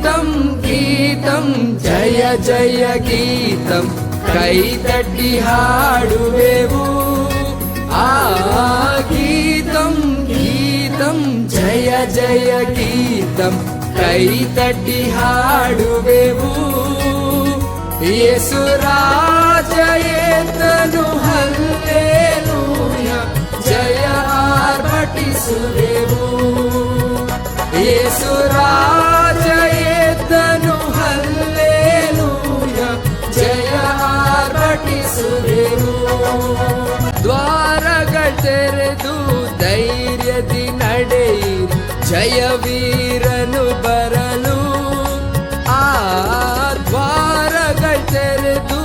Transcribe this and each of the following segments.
గీతం గీతం జయ జయ గీతం కైతట్టి ಹಾಡುವೆವು ఆ గీతం గీతం జయ జయ గీతం కైతట్టి ಹಾಡುವೆವು యేసు ರಾಜಯೇತನು ಹಲ್ಲೆಲೂಯಾ ಜಯ ಆರ್ಭಟಿಸುವೆವು యేసు ರಾಜಯೇತನು ಹಲ್ಲೆಲೂಯಾ ಜಯ ಆರ್ಭಟಿಸುವೆವು ದ್ವಾರಗಳ ತೆರೆದು ಧೈರ್ಯದಿ ನಡೆಯಿರಿ ಜಯ ವೀರನು ಬರಲು ಆ ದ್ವಾರಗಳ ತೆರೆದು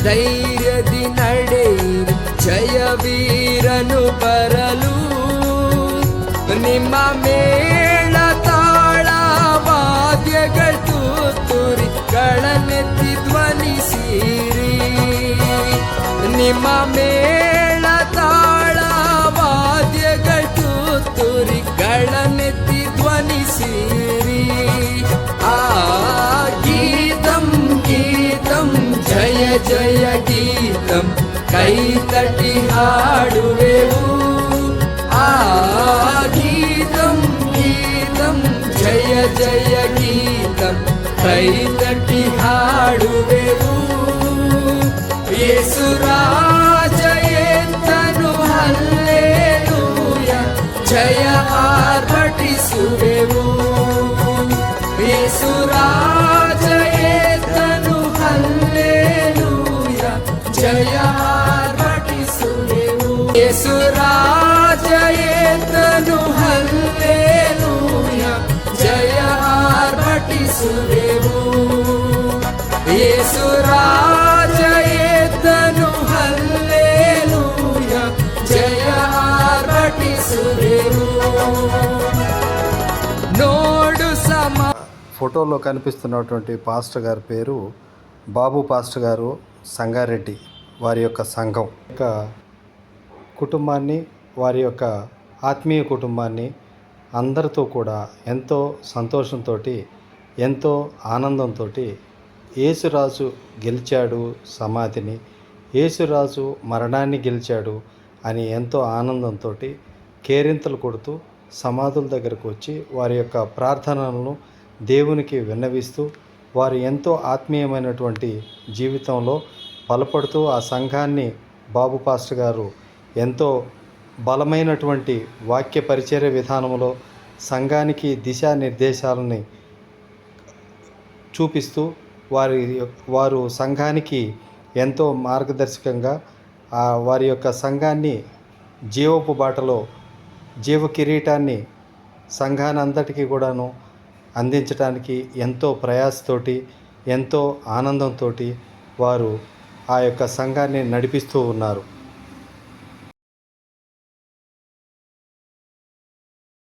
ಧೈರ್ಯದಿ ನಡೆಯಿರಿ ಜಯ ವೀರನು ಬರಲು ನಿಮ್ಮ ಮೇಳ ತಾಳ ವಾದ್ಯಗಳ ತುತ್ತೂರಿಗಳನ್ನೆತ್ತಿ ಧ್ವನಿಸಿರಿ ನಿಮ್ಮ ಮೇಳ ತಾಳ ವಾದ್ಯಗಳ ತುತ್ತೂರಿಗಳನ್ನೆತ್ತಿ ಧ್ವನಿಸಿರಿ ಆ ಗೀತಂ ಗೀತಂ ಜಯ ಜಯ ಗೀತಂ ಕೈತಟಿ ಹಾಡುವೆವು ಆ ಗೀತಂ ಗೀತಂ ಜಯ ಜಯ ಗೀತಂ ಕೈತಟಿ ಹಾಡುವೆವು యేసు ರಾಜಯೇತನು ಹಲ್ಲೆಲೂಯಾ ಜಯ ಆರ್ಭಟಿಸುವೆವು యేసు ರಾಜಯೇತನು ಹಲ್ಲೆಲೂಯಾ ಜಯ ಆರ್ಭಟಿಸುವೆವು యేసు ರಾಜಯೇತನು ಹಲ್ಲೆಲೂಯಾ ಜಯ ಆರ್ಭಟಿಸುವೆವು యేసు ರಾಜಯೇತನು ಹಲ್ಲೆಲೂಯಾ ಜಯ ಆರ್ಭಟಿಸುವೆವು నోడు సమా ఫోటోలో కనిపిస్తున్నటువంటి పాస్టర్ గారి పేరు బాబు పాస్టర్ గారు సంగారెడ్డి. వారి యొక్క సంఘం యొక్క కుటుంబాన్ని, వారి యొక్క ఆత్మీయ కుటుంబాన్ని అందరితో కూడా ఎంతో సంతోషంతో, ఎంతో ఆనందంతో యేసురాజు గెలిచాడు సమాధిని, యేసురాజు మరణాన్ని గెలిచాడు అని ఎంతో ఆనందంతో కేరింతలు కొడుతూ సమాధుల దగ్గరకు వచ్చి వారి యొక్క ప్రార్థనలను దేవునికి విన్నవిస్తూ వారు ఎంతో ఆత్మీయమైనటువంటి జీవితంలో బలపడుతూ ఆ సంఘాన్ని బాబు పాస్టర్ గారు ఎంతో బలమైనటువంటి వాక్య పరిచర్య విధానంలో సంఘానికి దిశానిర్దేశాలని చూపిస్తూ వారు సంఘానికి ఎంతో మార్గదర్శకంగా వారి యొక్క సంఘాన్ని జీవపు బాటలో జీవ కిరీటాన్ని సంఘానంతటికీ కూడాను అందించడానికి ఎంతో ప్రయాసతోటి, ఎంతో ఆనందంతో వారు ఆ యొక్క సంఘాన్ని నడిపిస్తూ ఉన్నారు.